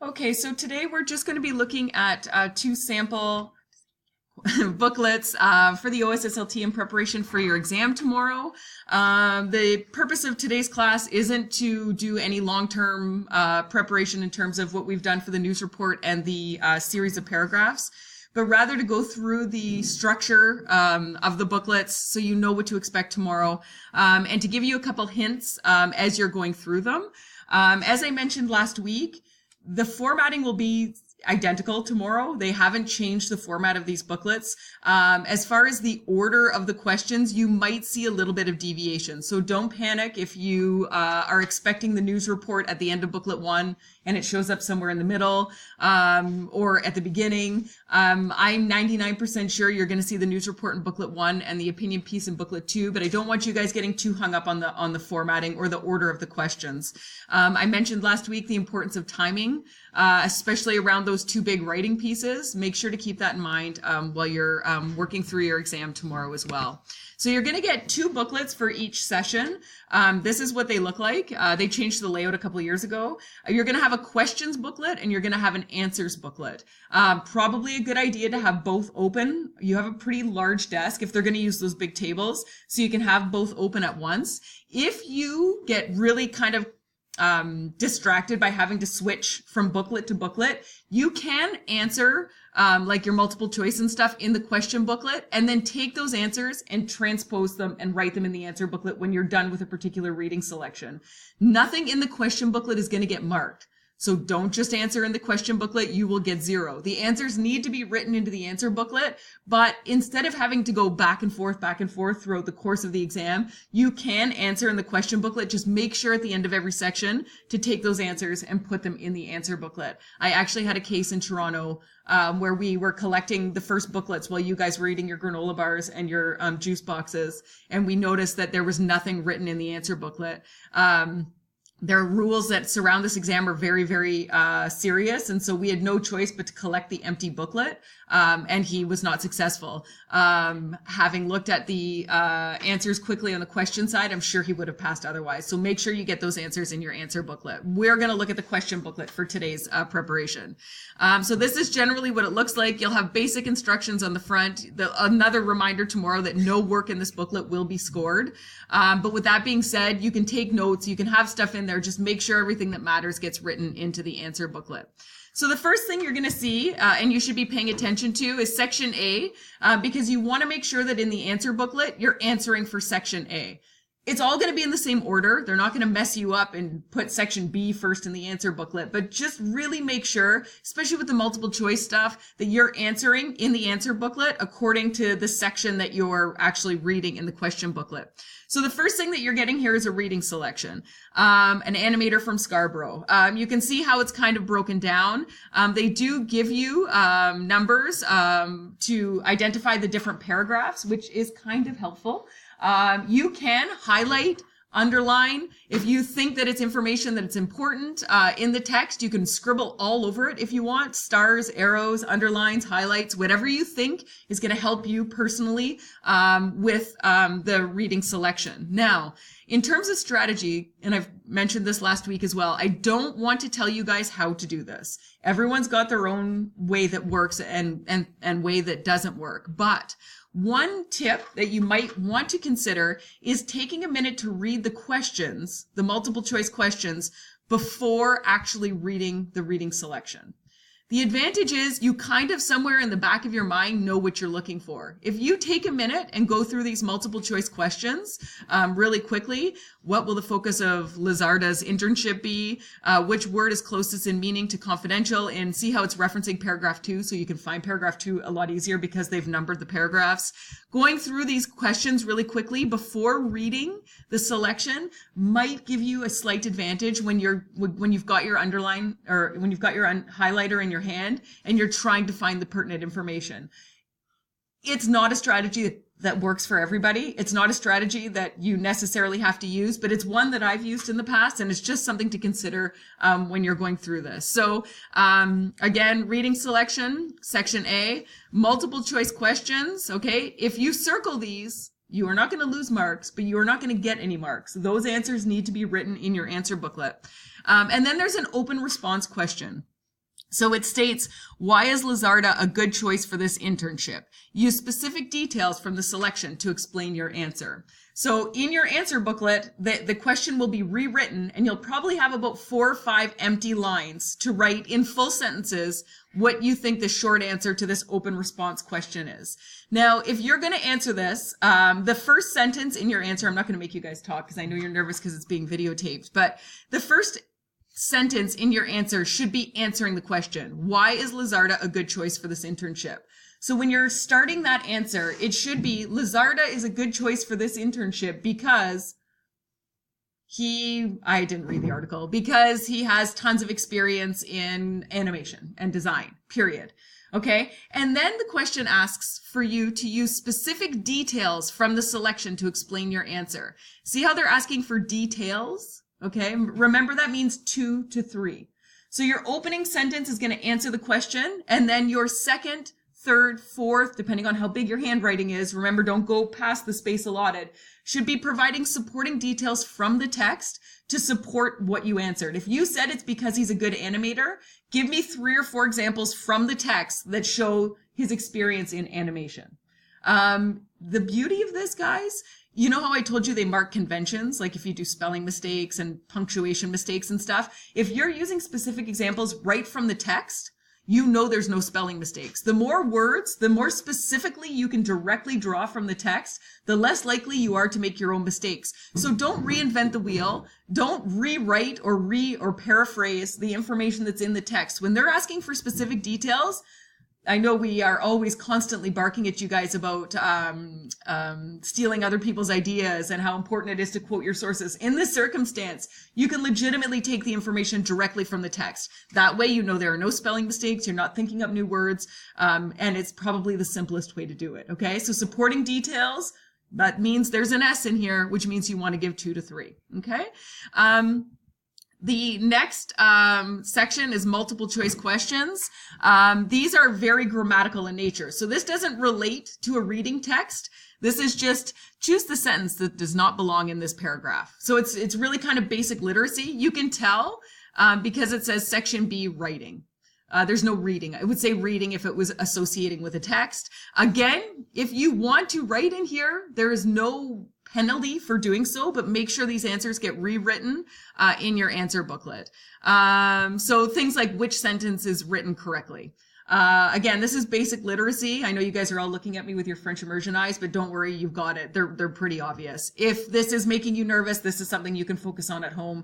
Okay, so today we're just going to be looking at two sample booklets for the OSSLT in preparation for your exam tomorrow. The purpose of today's class isn't to do any long-term preparation in terms of what we've done for the news report and the series of paragraphs, but rather to go through the structure of the booklets so you know what to expect tomorrow, and to give you a couple hints as you're going through them. As I mentioned last week, the formatting will be identical tomorrow. They haven't changed the format of these booklets. As far as the order of the questions, you might see a little bit of deviation. So don't panic if you are expecting the news report at the end of booklet 1 and it shows up somewhere in the middle or at the beginning. I'm 99% sure you're going to see the news report in booklet 1 and the opinion piece in booklet 2, but I don't want you guys getting too hung up on the formatting or the order of the questions. I mentioned last week the importance of timing, especially around those two big writing pieces. Make sure to keep that in mind while you're working through your exam tomorrow as well. So you're going to get two booklets for each session. This is what they look like. They changed the layout a couple of years ago. You're going to have a questions booklet and you're going to have an answers booklet. Probably a good idea to have both open. You have a pretty large desk if they're going to use those big tables, so you can have both open at once. If you get really kind of distracted by having to switch from booklet to booklet, you can answer like your multiple choice and stuff in the question booklet, and then take those answers and transpose them and write them in the answer booklet when you're done with a particular reading selection. Nothing in the question booklet is going to get marked. So don't just answer in the question booklet, you will get 0. The answers need to be written into the answer booklet, but instead of having to go back and forth throughout the course of the exam, you can answer in the question booklet. Just make sure at the end of every section to take those answers and put them in the answer booklet. I actually had a case in Toronto where we were collecting the first booklets while you guys were eating your granola bars and your juice boxes, and we noticed that there was nothing written in the answer booklet. There are rules that surround this exam are very, very serious, and so we had no choice but to collect the empty booklet, and he was not successful. Having looked at the answers quickly on the question side, I'm sure he would have passed otherwise. So make sure you get those answers in your answer booklet. We're going to look at the question booklet for today's preparation. So this is generally what it looks like. You'll have basic instructions on the front. Another reminder tomorrow that no work in this booklet will be scored. But with that being said, you can take notes, you can have stuff in there. Just make sure everything that matters gets written into the answer booklet. So the first thing you're going to see, and you should be paying attention to, is section A, because you want to make sure that in the answer booklet, you're answering for section A. It's all going to be in the same order. They're not going to mess you up and put section B first in the answer booklet, but just really make sure, especially with the multiple choice stuff, that you're answering in the answer booklet according to the section that you're actually reading in the question booklet. So the first thing that you're getting here is a reading selection, an animator from Scarborough. You can see how it's kind of broken down. They do give you numbers to identify the different paragraphs, which is kind of helpful. You can highlight, underline. If you think that it's information that it's important in the text, you can scribble all over it if you want. Stars, arrows, underlines, highlights, whatever you think is going to help you personally with the reading selection. Now, in terms of strategy, and I've mentioned this last week as well, I don't want to tell you guys how to do this. Everyone's got their own way that works and way that doesn't work. But one tip that you might want to consider is taking a minute to read the questions, the multiple choice questions, before actually reading the reading selection. The advantage is you kind of somewhere in the back of your mind know what you're looking for. If you take a minute and go through these multiple choice questions really quickly, what will the focus of Lizarda's internship be? Which word is closest in meaning to confidential? And see how it's referencing paragraph 2, so you can find paragraph 2 a lot easier because they've numbered the paragraphs. Going through these questions really quickly before reading the selection might give you a slight advantage when you've got your underline or when you've got your highlighter in your hand and you're trying to find the pertinent information. It's not a strategy that works for everybody. It's not a strategy that you necessarily have to use, but it's one that I've used in the past, and it's just something to consider when you're going through this. So again, reading selection, section A, multiple choice questions, okay? If you circle these, you are not going to lose marks, but you are not going to get any marks. Those answers need to be written in your answer booklet. And then there's an open response question. So it states, why is Lizarda a good choice for this internship? Use specific details from the selection to explain your answer. So in your answer booklet, the question will be rewritten, and you'll probably have about 4 or 5 empty lines to write in full sentences what you think the short answer to this open response question is. Now, if you're going to answer this, the first sentence in your answer, I'm not going to make you guys talk because I know you're nervous because it's being videotaped, but the first sentence in your answer should be answering the question. Why is Lizarda a good choice for this internship? So when you're starting that answer, it should be, Lizarda is a good choice for this internship because I didn't read the article, because he has tons of experience in animation and design, period. Okay. And then the question asks for you to use specific details from the selection to explain your answer. See how they're asking for details? Okay. Remember, that means 2 to 3. So your opening sentence is going to answer the question, and then your second, third, fourth, depending on how big your handwriting is, remember, don't go past the space allotted, should be providing supporting details from the text to support what you answered. If you said it's because he's a good animator, give me 3 or 4 examples from the text that show his experience in animation. The beauty of this, guys, you know how I told you they mark conventions, like if you do spelling mistakes and punctuation mistakes and stuff? If you're using specific examples right from the text, you know there's no spelling mistakes. The more words, the more specifically you can directly draw from the text, the less likely you are to make your own mistakes. So don't reinvent the wheel. Don't rewrite or paraphrase the information that's in the text. When they're asking for specific details, I know we are always constantly barking at you guys about stealing other people's ideas and how important it is to quote your sources. In this circumstance, you can legitimately take the information directly from the text. That way, you know there are no spelling mistakes, you're not thinking up new words, and it's probably the simplest way to do it, okay? So supporting details, that means there's an S in here, which means you want to give 2 to 3, okay? The next section is multiple choice questions. These are very grammatical in nature. So this doesn't relate to a reading text. This is just choose the sentence that does not belong in this paragraph. So it's really kind of basic literacy. You can tell because it says section B, writing. There's no reading. I would say reading if it was associating with a text. Again, if you want to write in here, there is no penalty for doing so, but make sure these answers get rewritten in your answer booklet. So things like which sentence is written correctly. Again, this is basic literacy. I know you guys are all looking at me with your French immersion eyes, but don't worry, you've got it. They're pretty obvious. If this is making you nervous, this is something you can focus on at home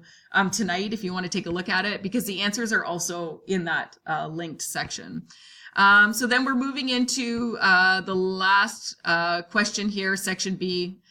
tonight if you want to take a look at it, because the answers are also in that linked section. So then we're moving into the last question here, section B.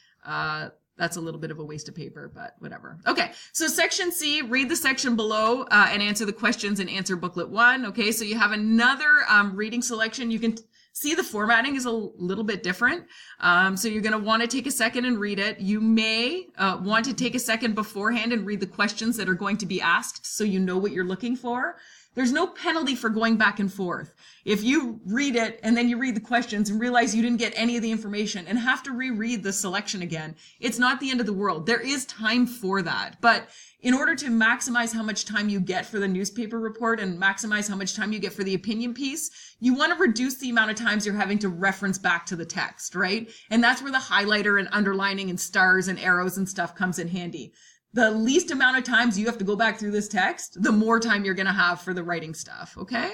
That's a little bit of a waste of paper, but whatever. Okay, so section C, read the section below and answer the questions in answer booklet 1. Okay, so you have another reading selection. You can see the formatting is a little bit different. So you're going to want to take a second and read it. You may want to take a second beforehand and read the questions that are going to be asked so you know what you're looking for. There's no penalty for going back and forth. If you read it and then you read the questions and realize you didn't get any of the information and have to reread the selection again, it's not the end of the world. There is time for that. But in order to maximize how much time you get for the newspaper report and maximize how much time you get for the opinion piece, you want to reduce the amount of times you're having to reference back to the text, right? And that's where the highlighter and underlining and stars and arrows and stuff comes in handy. The least amount of times you have to go back through this text, the more time you're going to have for the writing stuff, okay?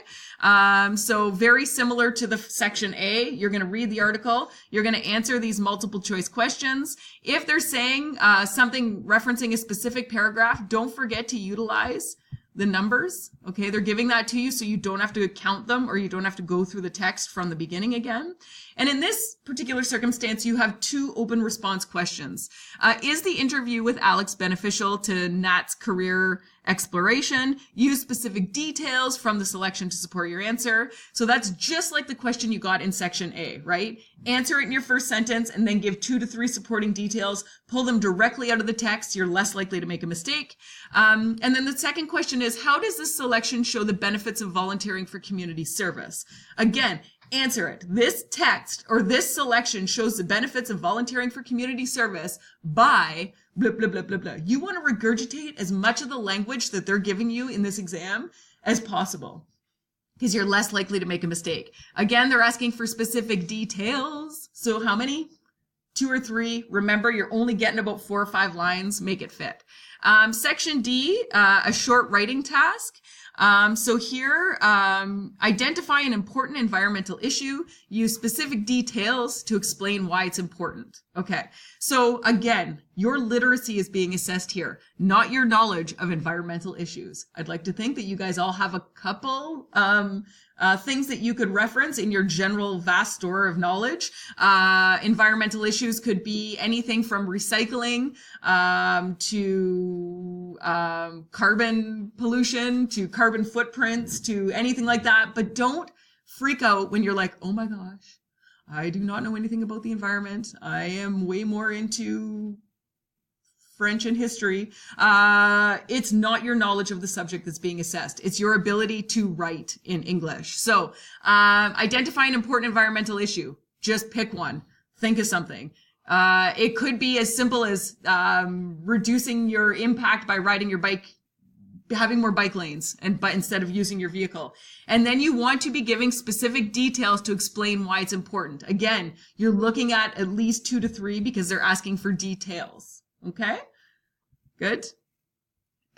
So very similar to the section A, you're going to read the article, you're going to answer these multiple choice questions. If they're saying something referencing a specific paragraph, don't forget to utilize the numbers, okay? They're giving that to you so you don't have to count them or you don't have to go through the text from the beginning again. And in this particular circumstance, you have 2 open response questions. Is the interview with Alex beneficial to Nat's career exploration? Use specific details from the selection to support your answer. So that's just like the question you got in section A, right? Answer it in your first sentence and then give 2 to 3 supporting details. Pull them directly out of the text. You're less likely to make a mistake. And then the second question is, how does this selection show the benefits of volunteering for community service? Again, answer it. This text or this selection shows the benefits of volunteering for community service by blah, blah, blah, blah, blah. You want to regurgitate as much of the language that they're giving you in this exam as possible. because you're less likely to make a mistake. Again, they're asking for specific details. So how many? 2 or 3. Remember, you're only getting about 4 or 5 lines. Make it fit. Section D, a short writing task. So here, identify an important environmental issue. Use specific details to explain why it's important. Okay. So again, your literacy is being assessed here, not your knowledge of environmental issues. I'd like to think that you guys all have a couple, things that you could reference in your general vast store of knowledge. Environmental issues could be anything from recycling, to, carbon pollution, to carbon footprints, to anything like that. But don't freak out when you're like, oh my gosh, I do not know anything about the environment. I am way more into French and history. It's not your knowledge of the subject that's being assessed. It's your ability to write in English. So, identify an important environmental issue. Just pick one. Think of something. It could be as simple as, reducing your impact by riding your bike, having more bike lanes but instead of using your vehicle. And then you want to be giving specific details to explain why it's important. Again, you're looking at least 2 to 3 because they're asking for details. Okay? Good.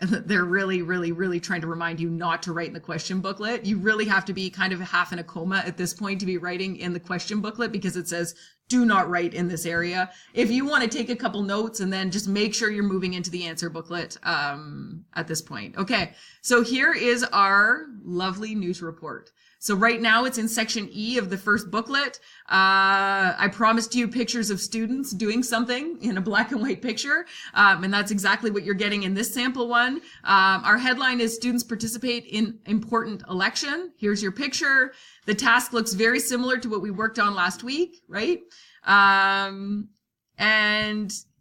They're really, really, really trying to remind you not to write in the question booklet. You really have to be kind of half in a coma at this point to be writing in the question booklet because it says, do not write in this area. If you want to take a couple notes and then just make sure you're moving into the answer booklet at this point. Okay, so here is our lovely news report. So right now it's in section E of the first booklet. I promised you pictures of students doing something in a black and white picture. And that's exactly what you're getting in this sample one. Our headline is students participate in important election. Here's your picture. The task looks very similar to what we worked on last week, right? And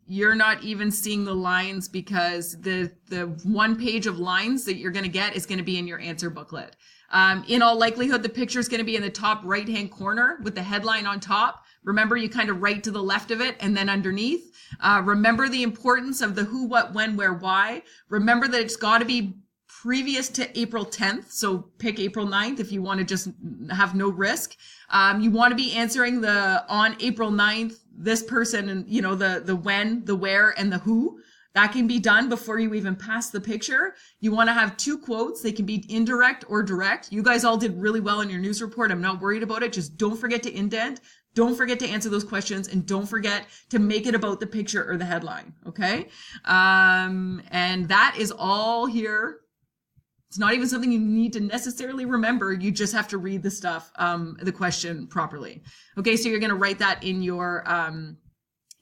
you're not even seeing the lines because the 1 page of lines that you're going to get is going to be in your answer booklet. In all likelihood, the picture is going to be in the top right-hand corner with the headline on top. Remember, you kind of write to the left of it and then underneath. Remember the importance of the who, what, when, where, why. Remember that it's got to be previous to April 10th. So pick April 9th if you want to just have no risk. You want to be answering the on April 9th, this person, and you know, the when, the where, and the who. That can be done before you even pass the picture. You want to have 2 quotes. They can be indirect or direct. You guys all did really well in your news report. I'm not worried about it. Just don't forget to indent. Don't forget to answer those questions, and don't forget to make it about the picture or the headline. Okay. And that is all here. It's not even something you need to necessarily remember. You just have to read the stuff, the question properly. Okay. So you're going to write that in your,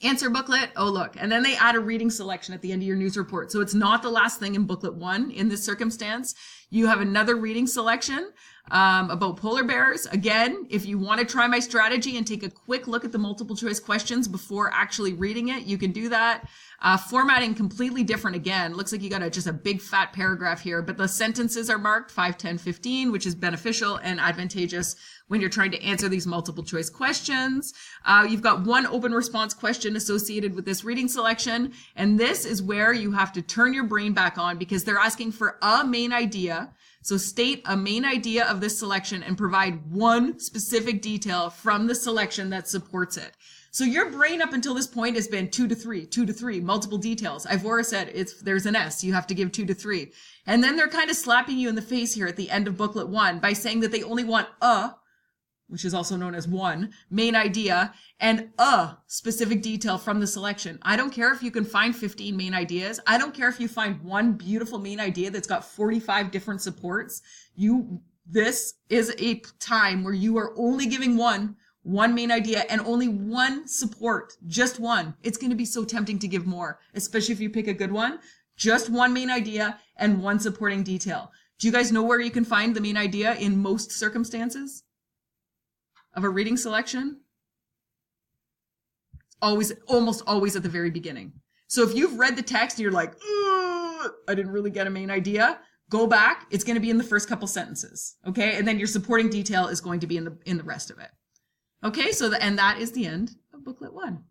answer booklet. Oh, look. And then they add a reading selection at the end of your news report. So it's not the last thing in booklet 1 in this circumstance. You have another reading selection about polar bears. Again, if you want to try my strategy and take a quick look at the multiple choice questions before actually reading it, you can do that. Formatting completely different again. Looks like you got just a big fat paragraph here, but the sentences are marked 5, 10, 15, which is beneficial and advantageous when you're trying to answer these multiple choice questions. You've got 1 open response question associated with this reading selection. And this is where you have to turn your brain back on because they're asking for a main idea. So state a main idea of this selection and provide 1 specific detail from the selection that supports it. So your brain up until this point has been 2 to 3, 2 to 3, multiple details. Ivora said there's an S, you have to give 2 to 3. And then they're kind of slapping you in the face here at the end of booklet 1 by saying that they only want which is also known as 1, main idea, and a specific detail from the selection. I don't care if you can find 15 main ideas. I don't care if you find 1 beautiful main idea that's got 45 different supports. This is a time where you are only giving one main idea and only 1 support, just 1. It's going to be so tempting to give more, especially if you pick a good one. Just 1 main idea and 1 supporting detail. Do you guys know where you can find the main idea in most circumstances of a reading selection? Almost always at the very beginning. So if you've read the text and you're like, I didn't really get a main idea, go back. It's going to be in the first couple sentences. Okay. And then your supporting detail is going to be in the rest of it. Okay. And that is the end of booklet 1.